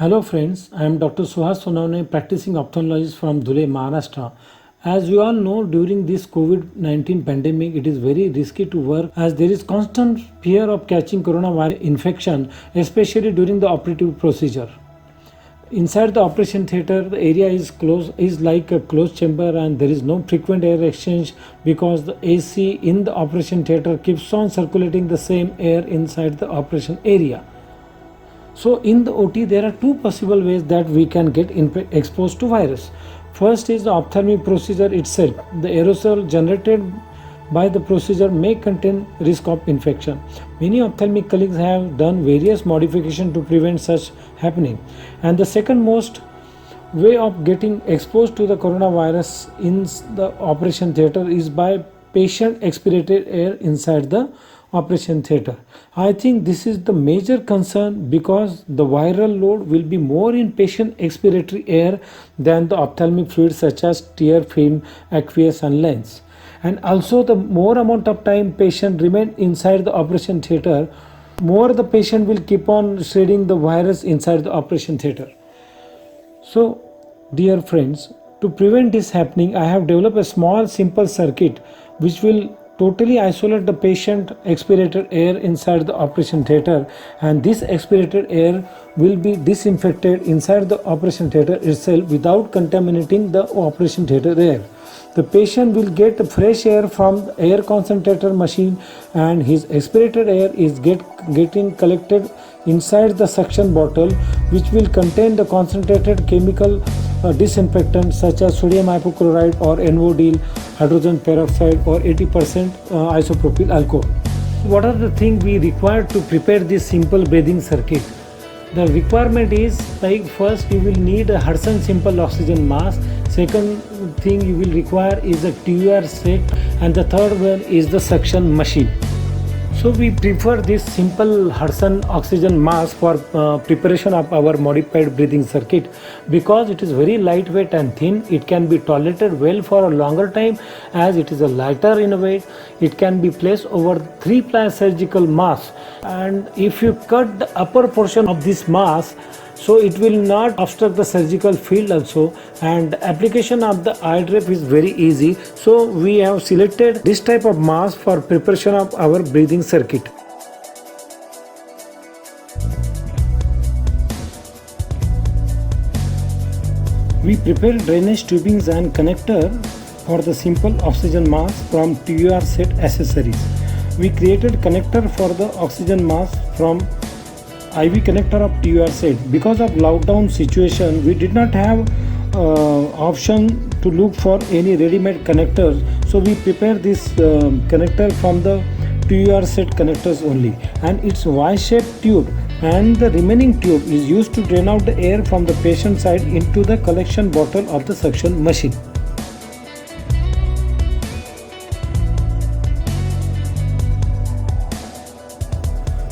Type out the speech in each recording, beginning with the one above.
Hello friends, I am Dr. Suhas Sonawne, practicing ophthalmologist from Dhule, Maharashtra. As you all know, during this COVID-19 pandemic, it is very risky to work as there is constant fear of catching coronavirus infection, especially during the operative procedure. Inside the operation theater, the area is like a closed chamber and there is no frequent air exchange because the AC in the operation theater keeps on circulating the same air inside the operation area. So in the OT, there are two possible ways that we can get exposed to virus. First is the ophthalmic procedure itself. The aerosol generated by the procedure may contain risk of infection. Many ophthalmic colleagues have done various modifications to prevent such happening. And the second most way of getting exposed to the coronavirus in the operation theater is by patient expirated air inside the operation theater. I think this is the major concern because the viral load will be more in patient expiratory air than the ophthalmic fluids such as tear film, aqueous and lens. And also the more amount of time patient remain inside the operation theater, more the patient will keep on shedding the virus inside the operation theater. So dear friends, to prevent this happening, I have developed a small simple circuit which will totally isolate the patient expirated air inside the operation theater, and this expirated air will be disinfected inside the operation theater itself without contaminating the operation theater air. The patient will get fresh air from the air concentrator machine and his expirated air is getting collected inside the suction bottle which will contain the concentrated chemical disinfectant such as sodium hypochlorite or NODIL, hydrogen peroxide or 80% isopropyl alcohol. What are the things we require to prepare this simple breathing circuit? The requirement is like first you will need a Hudson simple oxygen mask. Second thing you will require is a TUR set, and the third one is the suction machine. So we prefer this simple Hudson oxygen mask for preparation of our modified breathing circuit because it is very lightweight and thin. It can be tolerated well for a longer time as it is a lighter in weight. It can be placed over 3-ply surgical mask, and if you cut the upper portion of this mask, so it will not obstruct the surgical field also, and application of the eye drop is very easy. So we have selected this type of mask for preparation of our breathing circuit. We prepare drainage tubings and connector for the simple oxygen mask from TUR set accessories. We created connector for the oxygen mask from IV connector of TUR set. Because of lockdown situation, we did not have option to look for any ready-made connectors, so we prepare this connector from the TUR set connectors only, and it's Y-shaped tube, and the remaining tube is used to drain out the air from the patient side into the collection bottle of the suction machine.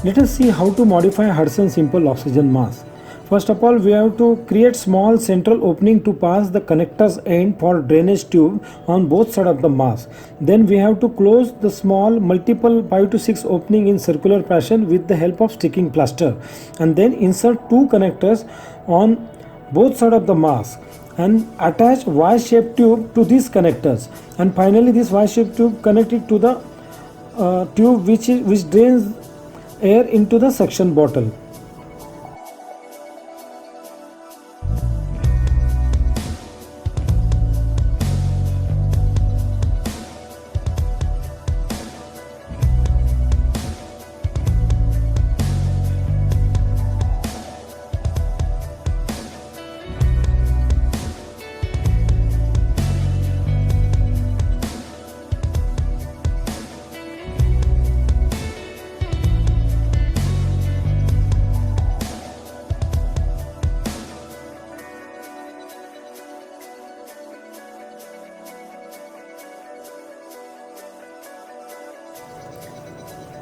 Let us see how to modify Hudson simple oxygen mask. First of all, we have to create small central opening to pass the connector's end for drainage tube on both sides of the mask. Then we have to close the small multiple 5 to 6 opening in circular fashion with the help of sticking plaster, and then insert 2 connectors on both sides of the mask and attach Y-shaped tube to these connectors, and finally this Y-shaped tube connected to the tube which drains air into the suction bottle.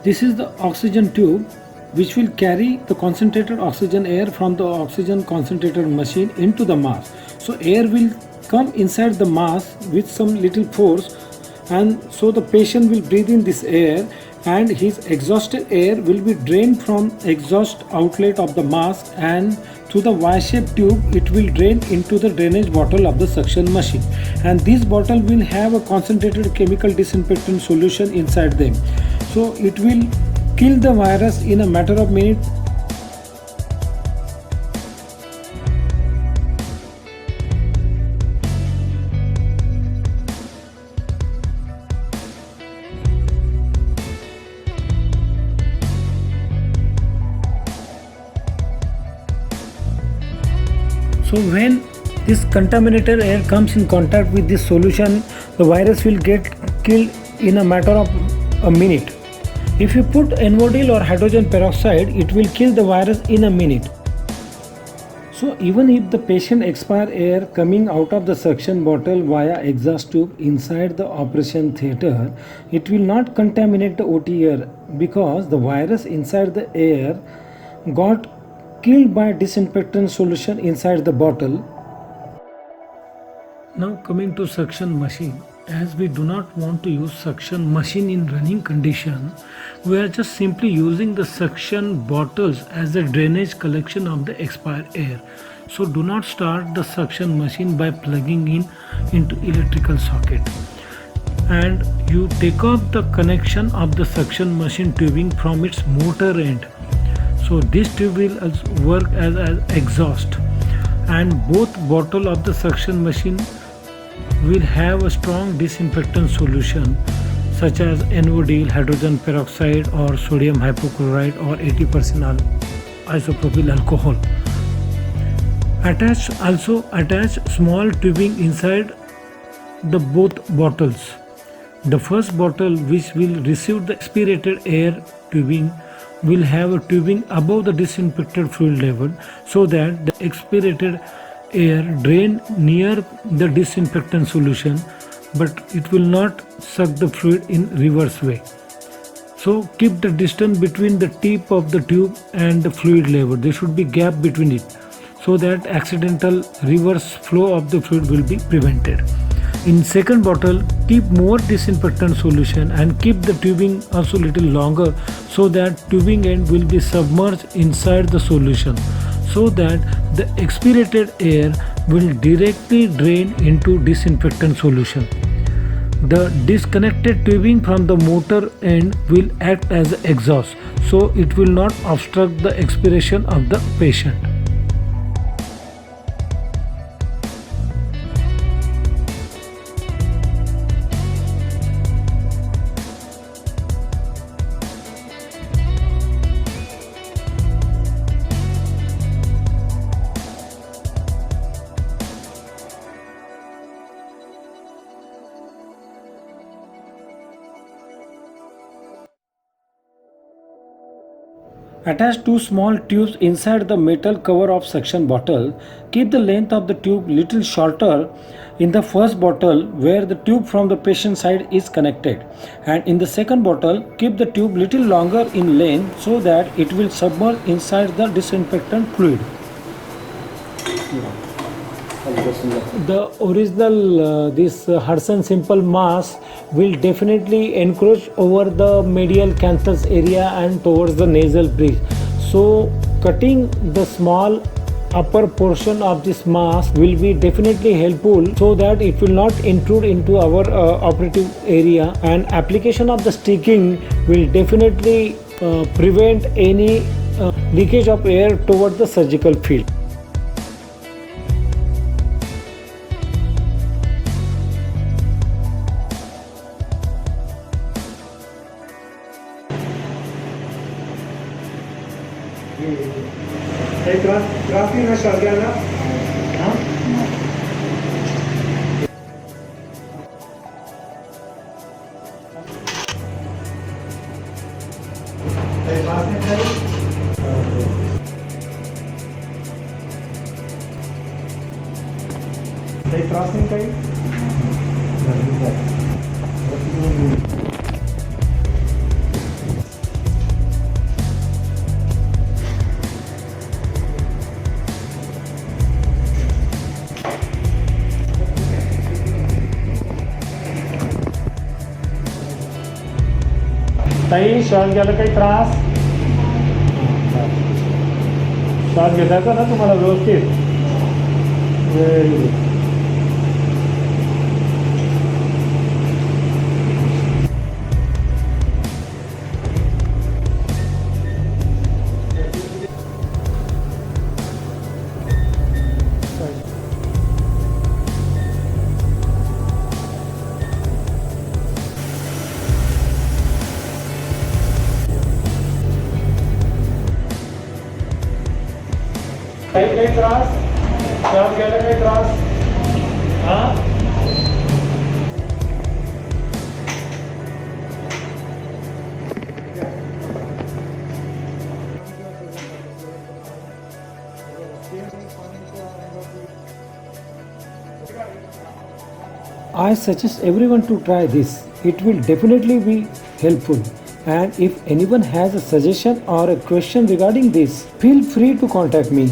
This is the oxygen tube which will carry the concentrated oxygen air from the oxygen concentrator machine into the mask. So air will come inside the mask with some little force, and so the patient will breathe in this air and his exhausted air will be drained from exhaust outlet of the mask, and through the Y-shaped tube it will drain into the drainage bottle of the suction machine, and this bottle will have a concentrated chemical disinfectant solution inside them. So it will kill the virus in a matter of minutes. So when this contaminated air comes in contact with this solution, the virus will get killed in a matter of a minute. If you put NODIL or hydrogen peroxide, it will kill the virus in a minute. So even if the patient expire air coming out of the suction bottle via exhaust tube inside the operation theatre, it will not contaminate the OT air, because the virus inside the air got killed by disinfectant solution inside the bottle. Now coming to suction machine, as we do not want to use suction machine in running condition, we are just simply using the suction bottles as a drainage collection of the expired air. So do not start the suction machine by plugging in into electrical socket, and you take off the connection of the suction machine tubing from its motor end. So this tube will also work as an exhaust, and both bottle of the suction machine will have a strong disinfectant solution such as NODIL, hydrogen peroxide or sodium hypochlorite or 80% isopropyl alcohol. Attach small tubing inside the both bottles. The first bottle, which will receive the aspirated air tubing, will have a tubing above the disinfected fluid level, so that the aspirated air drain near the disinfectant solution, but it will not suck the fluid in reverse way. So keep the distance between the tip of the tube and the fluid level. There should be gap between it, so that accidental reverse flow of the fluid will be prevented. In second bottle, keep more disinfectant solution and keep the tubing also little longer, so that tubing end will be submerged inside the solution, so that the aspirated air will directly drain into disinfectant solution. The disconnected tubing from the motor end will act as exhaust, so it will not obstruct the expiration of the patient. Attach two small tubes inside the metal cover of suction bottle. Keep the length of the tube little shorter in the first bottle where the tube from the patient side is connected, and in the second bottle keep the tube little longer in length, so that it will submerge inside the disinfectant fluid. The original this Hudson Simple mask will definitely encroach over the medial canthus area and towards the nasal bridge. So cutting the small upper portion of this mask will be definitely helpful, so that it will not intrude into our operative area, and application of the sticking will definitely prevent any leakage of air towards the surgical field. Grafi na şargana. Crossing काही ताई श्वास घ्यायला काही त्रास? श्वास घेता का ना तुम्हाला व्यवस्थित? Very good. काही त्रास? श्वास घ्यायला काही त्रास? हा? I suggest everyone to try this. It will definitely be helpful. And if anyone has a suggestion or a question regarding this, feel free to contact me.